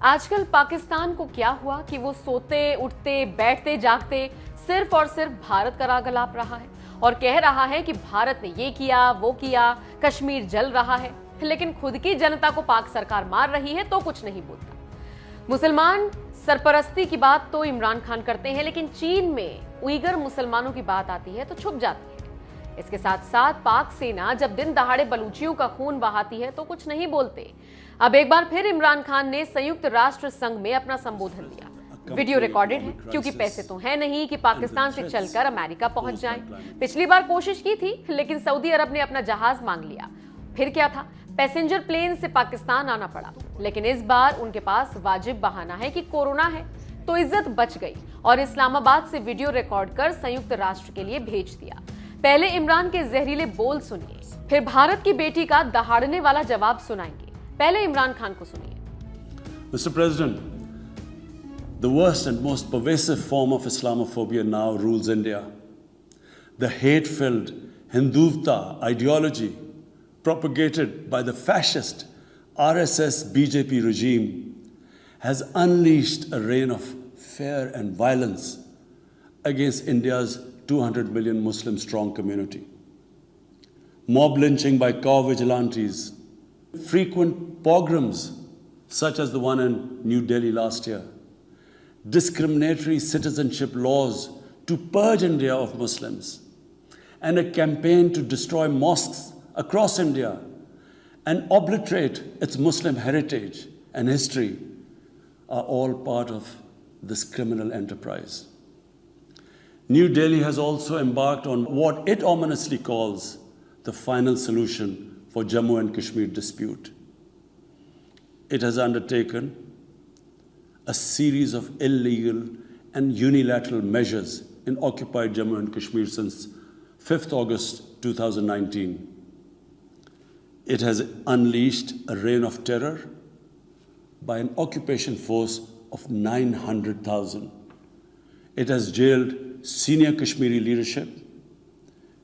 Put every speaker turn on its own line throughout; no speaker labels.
आजकल पाकिस्तान को क्या हुआ कि वो सोते उठते बैठते जागते सिर्फ और सिर्फ भारत का राग अलाप रहा है और कह रहा है कि भारत ने ये किया वो किया, कश्मीर जल रहा है, लेकिन खुद की जनता को पाक सरकार मार रही है तो कुछ नहीं बोलता। मुसलमान सरपरस्ती की बात तो इमरान खान करते हैं, लेकिन चीन में उइगर मुसलमानों की बात आती है तो छुप जाती है। इसके साथ साथ पाक सेना जब दिन दहाड़े बलूचियों का खून बहाती है तो कुछ नहीं बोलते। अब एक बार फिर इमरान खान ने संयुक्त राष्ट्र संघ में अपना संबोधन दिया। वीडियो रिकॉर्डेड है क्योंकि पैसे तो है नहीं कि पाकिस्तान से चलकर अमेरिका पहुंच जाएं। पिछली बार कोशिश की थी लेकिन सऊदी अरब ने अपना जहाज मांग लिया। फिर क्या था, पैसेंजर प्लेन से पाकिस्तान आना पड़ा। लेकिन इस बार उनके पास वाजिब बहाना है कि कोरोना है, तो इज्जत बच गई और इस्लामाबाद से वीडियो रिकॉर्ड कर संयुक्त राष्ट्र के लिए भेज दिया। पहले इमरान के जहरीले बोल सुनिए, फिर भारत की बेटी का दहाड़ने वाला जवाब सुनाएंगे। पहले इमरान खान को सुनिए।
Mr. President, the worst and most pervasive form of Islamophobia now rules India. The hate-filled Hindutva ideology propagated by the fascist RSS BJP regime has unleashed a reign of fear and violence against India's 200 million Muslim strong community. Mob lynching by cow vigilantes, frequent pogroms such as the one in New Delhi last year, discriminatory citizenship laws to purge India of Muslims, and a campaign to destroy mosques across India and obliterate its Muslim heritage and history are all part of this criminal enterprise. New Delhi has also embarked on what it ominously calls the final solution for Jammu and Kashmir dispute. It has undertaken a series of illegal and unilateral measures in occupied Jammu and Kashmir since 5th August 2019. It has unleashed a reign of terror by an occupation force of 900,000. It has jailed senior Kashmiri leadership,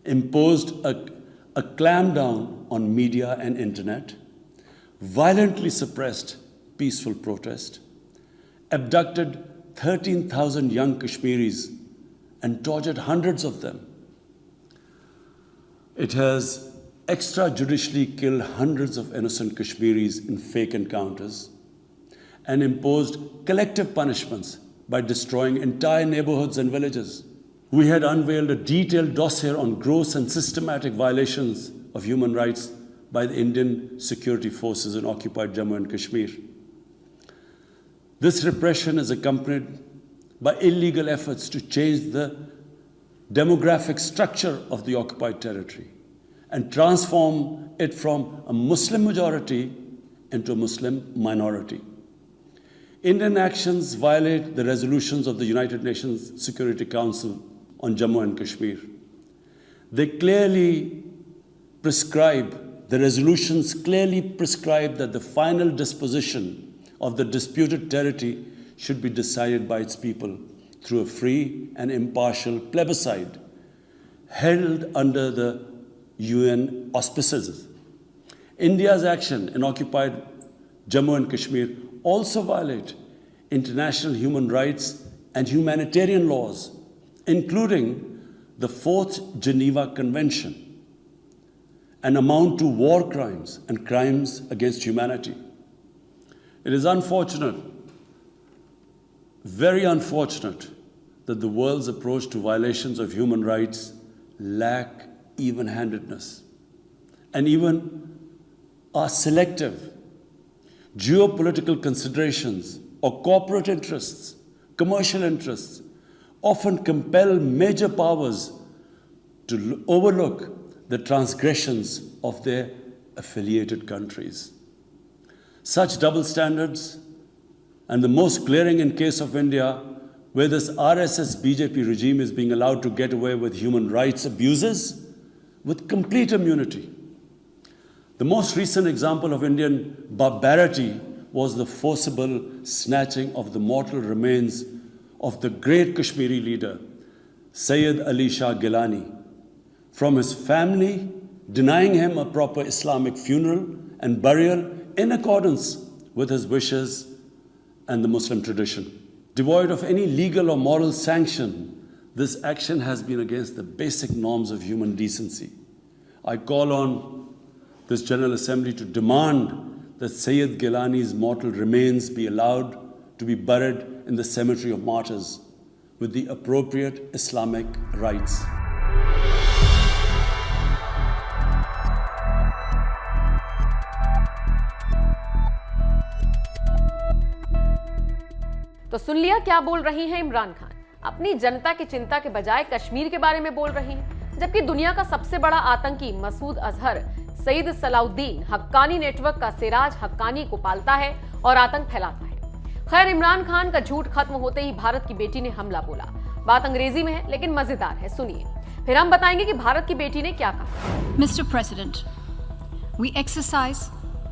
imposed a clampdown on media and internet, violently suppressed peaceful protest, abducted 13,000 young Kashmiris and tortured hundreds of them. It has extrajudicially killed hundreds of innocent Kashmiris in fake encounters and imposed collective punishments by destroying entire neighborhoods and villages. We had unveiled a detailed dossier on gross and systematic violations of human rights by the Indian security forces in occupied Jammu and Kashmir. This repression is accompanied by illegal efforts to change the demographic structure of the occupied territory and transform it from a Muslim majority into a Muslim minority. Indian actions violate the resolutions of the United Nations Security Council on Jammu and Kashmir. The resolutions clearly prescribe that the final disposition of the disputed territory should be decided by its people through a free and impartial plebiscite held under the UN auspices. India's action in occupied Jammu and Kashmir also violate international human rights and humanitarian laws, including the 4th Geneva Convention, and amount to war crimes and crimes against humanity. It is unfortunate, very unfortunate, that the world's approach to violations of human rights lack even-handedness and even are selective. Geopolitical considerations or corporate interests, commercial interests, often compel major powers to overlook the transgressions of their affiliated countries. Such double standards, and the most glaring in case of India, where this RSS BJP regime is being allowed to get away with human rights abuses with complete immunity. The most recent example of Indian barbarity was the forcible snatching of the mortal remains of the great Kashmiri leader, Sayyid Ali Shah Gilani, from his family, denying him a proper Islamic funeral and burial in accordance with his wishes and the Muslim tradition. Devoid of any legal or moral sanction, this action has been against the basic norms of human decency. I call on this General Assembly to demand that Sayyid Gilani's mortal remains be allowed to be buried in the cemetery of martyrs with the appropriate Islamic rites.
तो सुन लिया क्या बोल रही हैं इमरान खान। अपनी जनता की चिंता के बजाय कश्मीर के बारे में बोल रही हैं, जबकि दुनिया का सबसे बड़ा आतंकी मसूद अजहर सईद सलाउद्दीन हक्कानी नेटवर्क का सिराज हक्कानी को पालता है और आतंक फैलाता है। खैर, इमरान खान का झूठ खत्म होते ही भारत की बेटी ने हमला बोला। बात अंग्रेजी में है लेकिन मजेदार है, सुनिए, फिर हम बताएंगे कि भारत की बेटी ने क्या कहा।
Mr. President, we exercise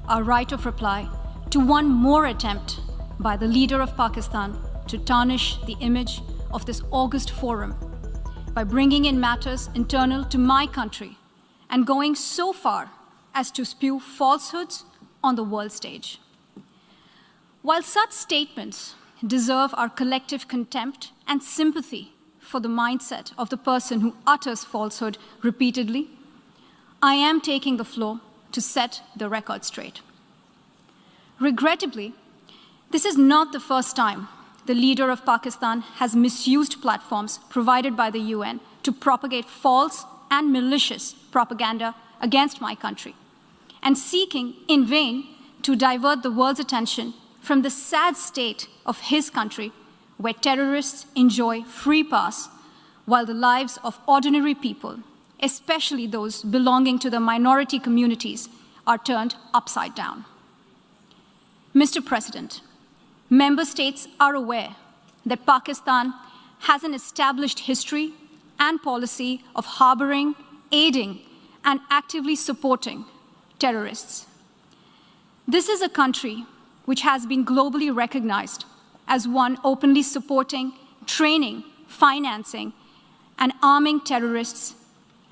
our right of reply to one more attempt by the leader of Pakistan to tarnish the image of this august forum by bringing in matters internal to my country and going so far as to spew falsehoods on the world stage. While such statements deserve our collective contempt and sympathy for the mindset of the person who utters falsehood repeatedly, I am taking the floor to set the record straight. Regrettably, this is not the first time the leader of Pakistan has misused platforms provided by the UN to propagate false and malicious propaganda against my country, and seeking in vain to divert the world's attention from the sad state of his country, where terrorists enjoy free pass while the lives of ordinary people, especially those belonging to the minority communities, are turned upside down. Mr. President, member states are aware that Pakistan has an established history and policy of harboring, aiding, and actively supporting terrorists. This is a country which has been globally recognized as one openly supporting, training, financing, and arming terrorists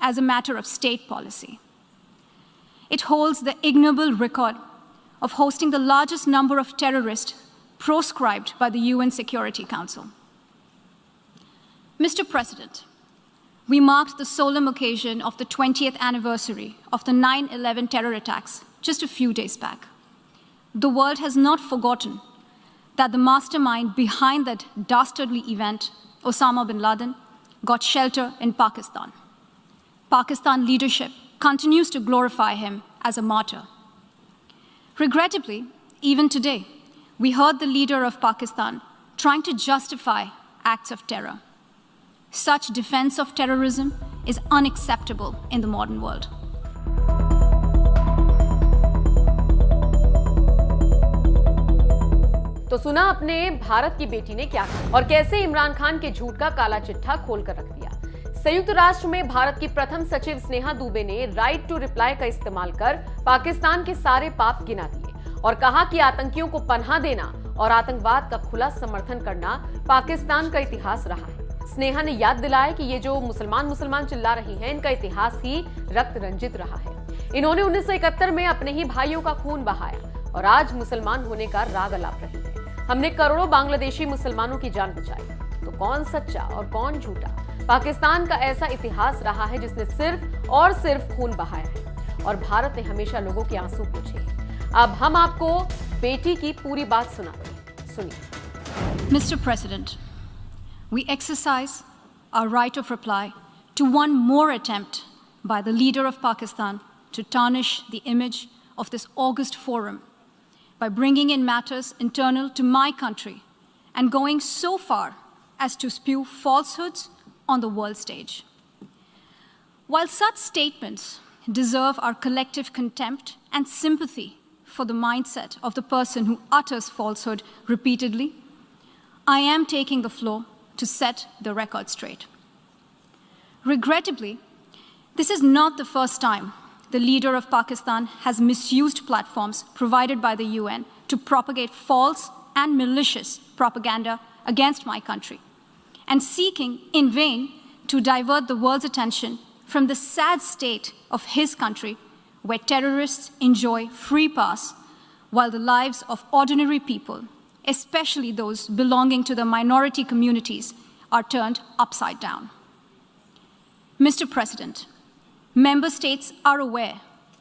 as a matter of state policy. It holds the ignoble record of hosting the largest number of terrorists proscribed by the UN Security Council. Mr. President, we marked the solemn occasion of the 20th anniversary of the 9/11 terror attacks just a few days back. The world has not forgotten that the mastermind behind that dastardly event, Osama bin Laden, got shelter in Pakistan. Pakistan leadership continues to glorify him as a martyr. Regrettably, even today, we heard the leader of Pakistan trying to justify acts of terror. Such defense of terrorism is unacceptable in the modern world.
तो सुना अपने भारत की बेटी ने क्या कहा और कैसे इमरान खान के झूठ का काला चिट्ठा खोल कर रख दिया। संयुक्त राष्ट्र में भारत की प्रथम सचिव स्नेहा दुबे ने राइट टू रिप्लाई का इस्तेमाल कर पाकिस्तान के सारे पाप गिना दिए और कहा कि आतंकियों को पनाह देना और आतंकवाद का खुला समर्थन करना पाकिस्तान का इतिहास रहा है। स्नेहा ने याद दिलाया कि ये जो मुसलमान चिल्ला रही हैं, इनका इतिहास ही रक्त रंजित रहा है। इन्होंने 1971 में अपने ही भाइयों का खून बहाया और आज मुसलमान होने का राग अलाप रही है। हमने करोड़ों बांग्लादेशी मुसलमानों की जान बचाई। तो कौन सच्चा और कौन झूठा? पाकिस्तान का ऐसा इतिहास रहा है जिसने सिर्फ और सिर्फ खून बहाया है और भारत ने हमेशा लोगों के आंसू पोंछे हैं। अब हम आपको बेटी की पूरी बात सुनाते हैं, सुनिए।
Mr. President, we exercise our right of reply to one more attempt by the leader of Pakistan to tarnish the image of this august forum by bringing in matters internal to my country and going so far as to spew falsehoods on the world stage. While such statements deserve our collective contempt and sympathy for the mindset of the person who utters falsehood repeatedly, I am taking the floor to set the record straight. Regrettably, this is not the first time the leader of Pakistan has misused platforms provided by the UN to propagate false and malicious propaganda against my country, and seeking in vain to divert the world's attention from the sad state of his country, where terrorists enjoy free pass while the lives of ordinary people, especially those belonging to the minority communities, are turned upside down. Mr. President, member states are aware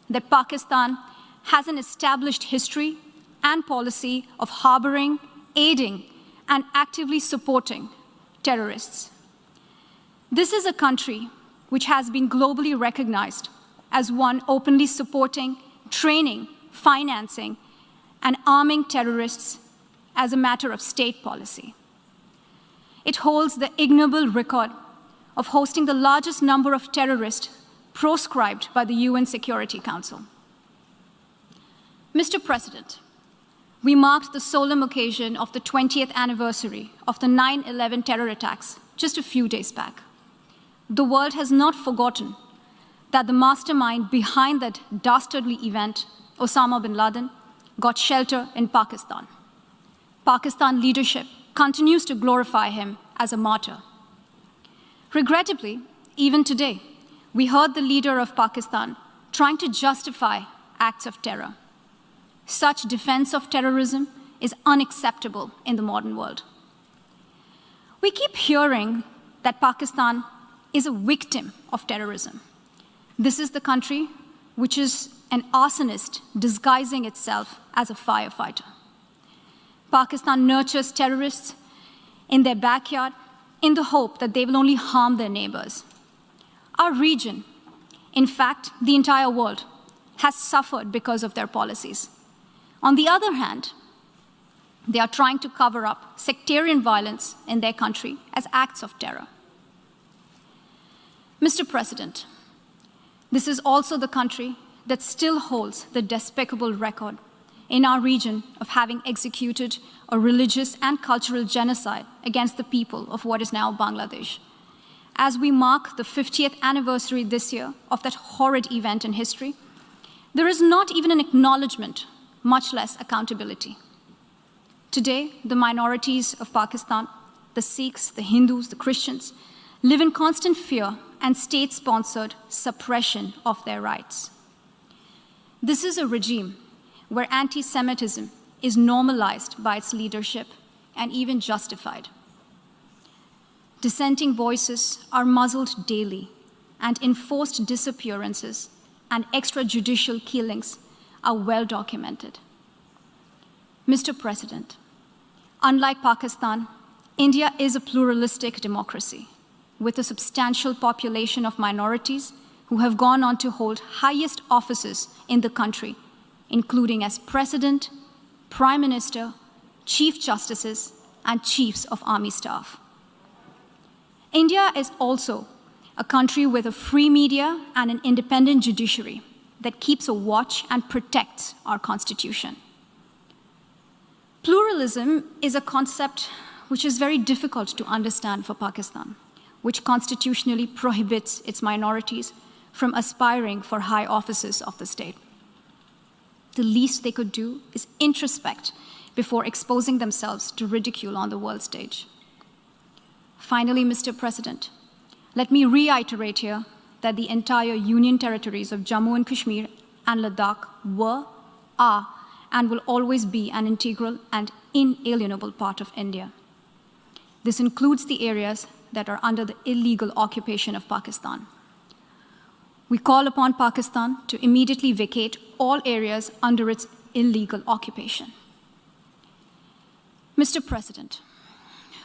that Pakistan has an established history and policy of harboring, aiding, and actively supporting terrorists. This is a country which has been globally recognized as one openly supporting, training, financing, and arming terrorists as a matter of state policy. It holds the ignoble record of hosting the largest number of terrorists proscribed by the UN Security Council. Mr. President, we marked the solemn occasion of the 20th anniversary of the 9/11 terror attacks just a few days back. The world has not forgotten that the mastermind behind that dastardly event, Osama bin Laden, got shelter in Pakistan. Pakistan leadership continues to glorify him as a martyr. Regrettably, even today, we heard the leader of Pakistan trying to justify acts of terror. Such defense of terrorism is unacceptable in the modern world. We keep hearing that Pakistan is a victim of terrorism. This is the country which is an arsonist disguising itself as a firefighter. Pakistan nurtures terrorists in their backyard in the hope that they will only harm their neighbors. Our region, in fact, the entire world, has suffered because of their policies. On the other hand, they are trying to cover up sectarian violence in their country as acts of terror. Mr. President, this is also the country that still holds the despicable record in our region of having executed a religious and cultural genocide against the people of what is now Bangladesh. As we mark the 50th anniversary this year of that horrid event in history, there is not even an acknowledgement, much less accountability. Today, the minorities of Pakistan, the Sikhs, the Hindus, the Christians, live in constant fear and state-sponsored suppression of their rights. This is a regime where anti-Semitism is normalized by its leadership and even justified. Dissenting voices are muzzled daily, and enforced disappearances and extrajudicial killings are well documented. Mr. President, unlike Pakistan, India is a pluralistic democracy with a substantial population of minorities who have gone on to hold highest offices in the country, including as President, Prime Minister, Chief Justices, and Chiefs of Army Staff. India is also a country with a free media and an independent judiciary that keeps a watch and protects our Constitution. Pluralism is a concept which is very difficult to understand for Pakistan, which constitutionally prohibits its minorities from aspiring for high offices of the state. The least they could do is introspect before exposing themselves to ridicule on the world stage. Finally, Mr. President, let me reiterate here that the entire Union territories of Jammu and Kashmir and Ladakh were, are, and will always be an integral and inalienable part of India. This includes the areas that are under the illegal occupation of Pakistan. We call upon Pakistan to immediately vacate all areas under its illegal occupation. Mr. President,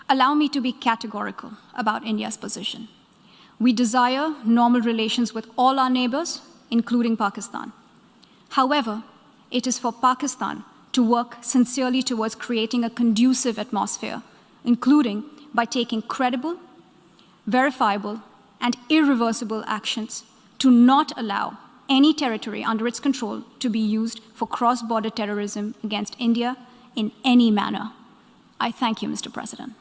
allow me to be categorical about India's position. We desire normal relations with all our neighbors, including Pakistan. However, it is for Pakistan to work sincerely towards creating a conducive atmosphere, including by taking credible, verifiable, and irreversible actions to not allow any territory under its control to be used for cross-border terrorism against India in any manner. I thank you, Mr. President.